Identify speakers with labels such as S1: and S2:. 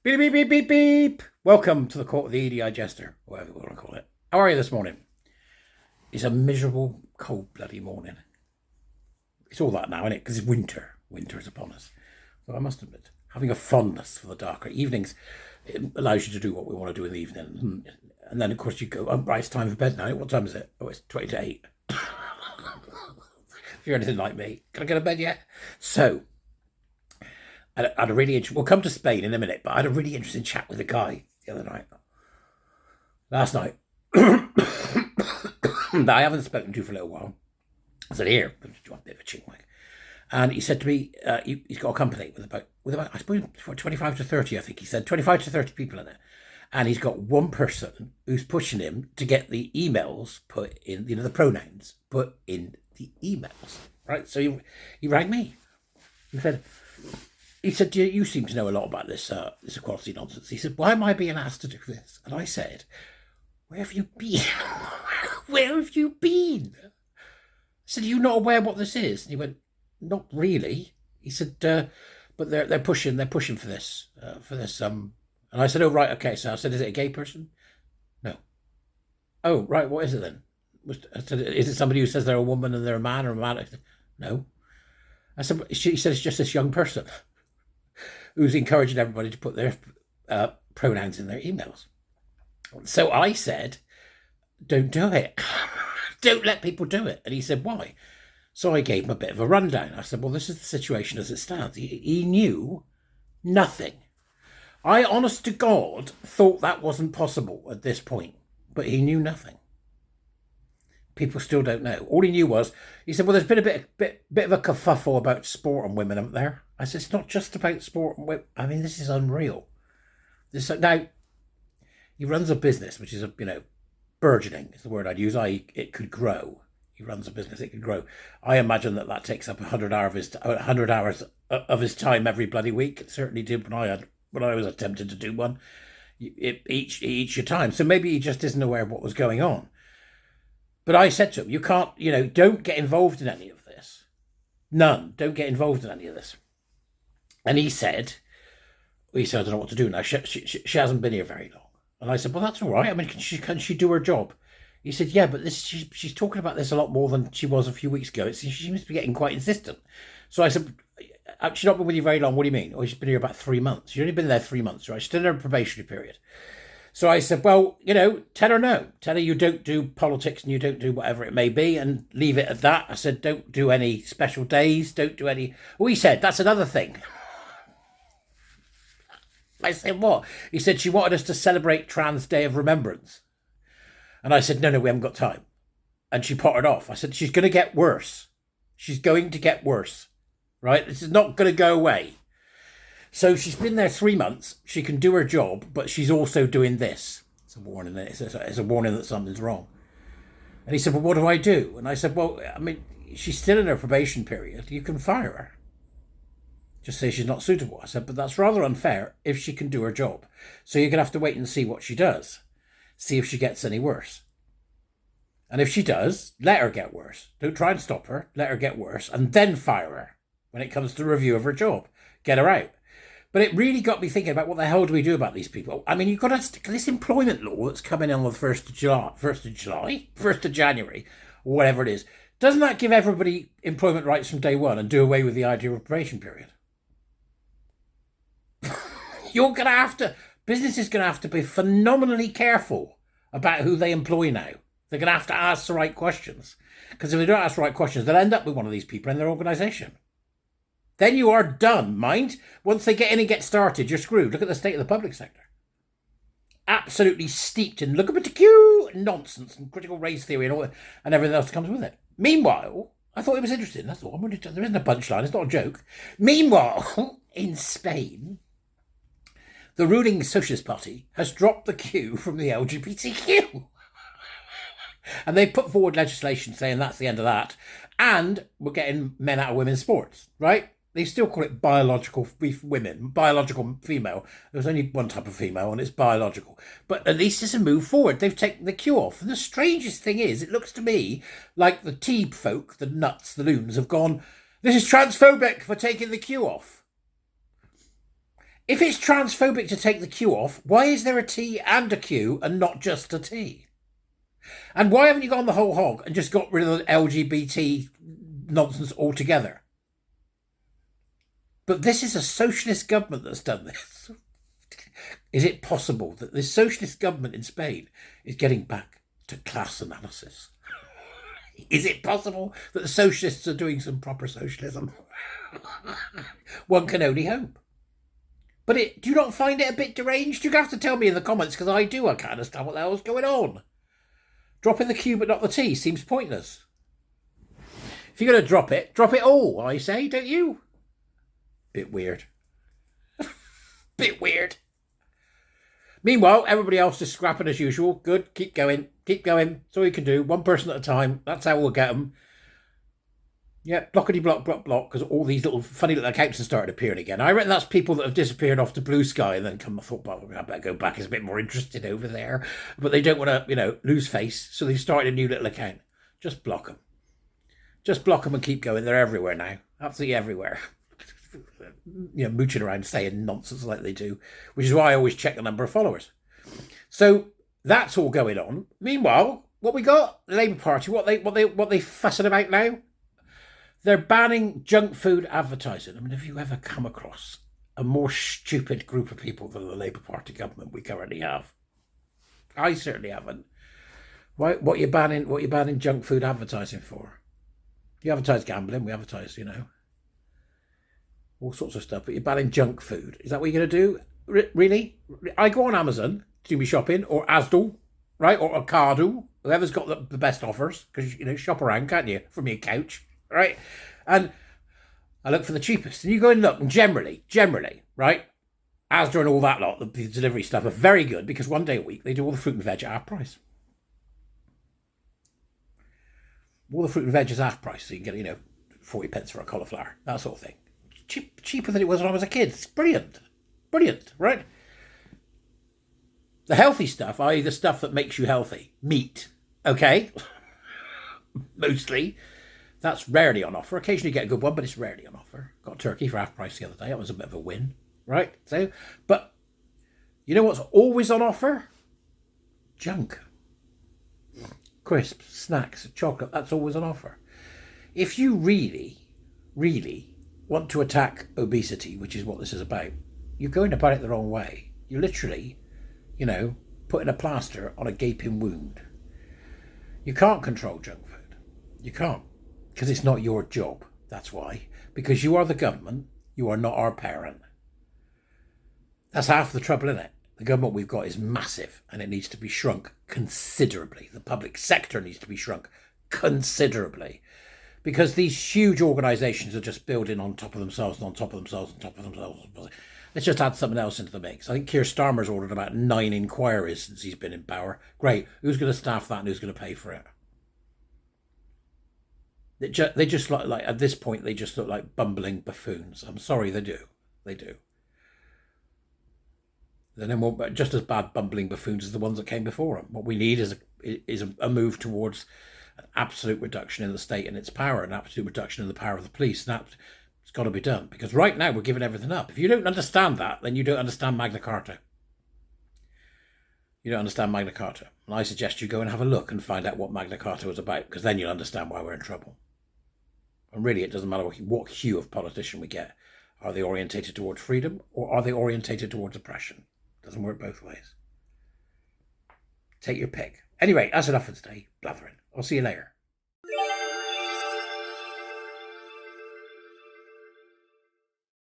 S1: Beep, beep, beep, beep, beep. Welcome to the court of the Edijester, whatever you want to call it. How are you this morning? It's a miserable, cold bloody morning. It's all that now, isn't it? Because it's winter. Winter is upon us. So I must admit, having a fondness for the darker evenings, it allows you to do what we want to do in the evening. And then, of course, you go, oh, right, it's time for bed now. What time is it? Oh, it's 20 to 8. If you're anything like me, can I get to bed yet? So, I had a really interesting, we'll come to Spain in a minute, but I had a really interesting chat with a guy the other night. Last night, that I haven't spoken to for a little while. I said, here, do you want a bit of a chinwag? And he said to me, he's got a company with about, I suppose, 25 to 30, I think he said, 25 to 30 people in it. And he's got one person who's pushing him to get the emails put in, the pronouns put in the emails, right? So he rang me. He said, you seem to know a lot about this equality nonsense. He said, why am I being asked to do this? And I said, where have you been? Where have you been? I said, are you not aware what this is? And he went, not really. He said, but they're pushing for this. And I said, oh, right, okay. So I said, is it a gay person? No. Oh, right, what is it then? I said, is it somebody who says they're a woman and they're a man or a man? I said, no. I said, she said, it's just this young person who's encouraging everybody to put their pronouns in their emails. So I said, don't do it. Don't let people do it. And he said, why? So I gave him a bit of a rundown. I said, well, this is the situation as it stands. He knew nothing. I, honest to God, thought that wasn't possible at this point, but he knew nothing. People still don't know. All he knew was, he said, well, there's been a bit of a kerfuffle about sport and women, haven't there? I said, it's not just about sport and women. I mean, this is unreal. Now, he runs a business, which is, burgeoning is the word I'd use. It could grow. He runs a business, it could grow. I imagine that takes up 100 hours of his time every bloody week. It certainly did when I was attempting to do one. Each your time. So maybe he just isn't aware of what was going on. But I said to him, you can't, don't get involved in any of this. None. Don't get involved in any of this. And he said, I don't know what to do now. She hasn't been here very long. And I said, well, that's all right. I mean, can she do her job? He said, yeah, but she's talking about this a lot more than she was a few weeks ago. She seems to be getting quite insistent. So I said, she's not been with you very long. What do you mean? Oh, she's been here about 3 months. She's only been there 3 months, right? She's still in her probationary period. So I said, well, tell her no. Tell her you don't do politics and you don't do whatever it may be and leave it at that. I said, don't do any special days. Don't do any... Well, he said, that's another thing. I said, what? He said she wanted us to celebrate Trans Day of Remembrance. And I said, no, we haven't got time. And she pottered off. I said, she's going to get worse. She's going to get worse, right? This is not going to go away. So she's been there 3 months. She can do her job, but she's also doing this. It's a warning. It's a warning that something's wrong. And he said, well, what do I do? And I said, well, I mean, she's still in her probation period. You can fire her. Just say she's not suitable. I said, but that's rather unfair if she can do her job. So you're going to have to wait and see what she does. See if she gets any worse. And if she does, let her get worse. Don't try and stop her. Let her get worse. And then fire her when it comes to review of her job. Get her out. But it really got me thinking about what the hell do we do about these people? I mean, you've got to stick this employment law that's coming in on the 1st of January, or whatever it is. Doesn't that give everybody employment rights from day one and do away with the idea of a probation period? Business is going to have to be phenomenally careful about who they employ now. They're going to have to ask the right questions. Because if they don't ask the right questions, they'll end up with one of these people in their organisation. Then you are done, mind. Once they get in and get started, you're screwed. Look at the state of the public sector. Absolutely steeped in LGBTQ nonsense and critical race theory and all that, and everything else that comes with it. Meanwhile, I thought it was interesting. That's all. There isn't a punchline. It's not a joke. Meanwhile, in Spain, the ruling Socialist Party has dropped the Q from the LGBTQ. And they put forward legislation saying that's the end of that. And we're getting men out of women's sports, right? They still call it biological women, biological female. There's only one type of female and it's biological. But at least it's a move forward. They've taken the Q off. And the strangest thing is, it looks to me like the T folk, the nuts, the loons have gone, this is transphobic for taking the Q off. If it's transphobic to take the Q off, why is there a T and a Q and not just a T? And why haven't you gone the whole hog and just got rid of the LGBT nonsense altogether? But this is a socialist government that's done this. Is it possible that this socialist government in Spain is getting back to class analysis? Is it possible that the socialists are doing some proper socialism? One can only hope. But do you not find it a bit deranged? You have to tell me in the comments, because I do. I can't understand what the hell's going on. Dropping the Q but not the T seems pointless. If you're going to drop it all, I say, don't you? Bit weird. Bit weird. Meanwhile, everybody else is scrapping as usual. Good, keep going. Keep going. That's all you can do. One person at a time. That's how we'll get them. Yeah, blockety block, because all these little funny little accounts have started appearing again. I reckon that's people that have disappeared off to Blue Sky and then come. I thought, well, I better go back. It's a bit more interested over there. But they don't want to, lose face. So they've started a new little account. Just block them. Just block them and keep going. They're everywhere now. Absolutely everywhere. Mooching around saying nonsense like they do, which is why I always check the number of followers. So that's all going on. Meanwhile, what we got? The Labour Party. What they fussing about now? They're banning junk food advertising. I mean, have you ever come across a more stupid group of people than the Labour Party government we currently have? I certainly haven't. Why? What you banning junk food advertising for? You advertise gambling. We advertise, all sorts of stuff. But you're banning junk food. Is that what you're going to do? Really? I go on Amazon to do my shopping, or Asda, right, or Ocado, whoever's got the best offers, because shop around, can't you, from your couch. Right, and I look for the cheapest, and you go and look, and generally, right, Asda and all that lot, the delivery stuff are very good because one day a week they do all the fruit and veg at half price. All the fruit and veg is half price, so you can get 40 pence for a cauliflower, that sort of thing. Cheaper than it was when I was a kid. It's brilliant, right? The healthy stuff, i.e. the stuff that makes you healthy, meat, okay, mostly. That's rarely on offer. Occasionally you get a good one, but it's rarely on offer. Got a turkey for half price the other day. That was a bit of a win, right? So, but you know what's always on offer? Junk. Crisps, snacks, chocolate, that's always on offer. If you really want to attack obesity, which is what this is about, you're going about it the wrong way. You're literally, putting a plaster on a gaping wound. You can't control junk food. You can't. Because it's not your job. That's why. Because you are the government. You are not our parent. That's half the trouble, isn't it? The government we've got is massive and it needs to be shrunk considerably. The public sector needs to be shrunk considerably. Because these huge organisations are just building on top of themselves and on top of themselves and on top of themselves. Let's just add something else into the mix. I think Keir Starmer's ordered about 9 inquiries since he's been in power. Great. Who's going to staff that and who's going to pay for it? They just look like, at this point, they just look like bumbling buffoons. I'm sorry, they do. They do. They're no more, just as bad bumbling buffoons as the ones that came before them. What we need is a move towards an absolute reduction in the state and its power, an absolute reduction in the power of the police. And it's got to be done. Because right now, we're giving everything up. If you don't understand that, then you don't understand Magna Carta. You don't understand Magna Carta. And I suggest you go and have a look and find out what Magna Carta was about, because then you'll understand why we're in trouble. And really, it doesn't matter what hue of politician we get. Are they orientated towards freedom or are they orientated towards oppression? It doesn't work both ways. Take your pick. Anyway, that's enough for today. Blathering. I'll see you later.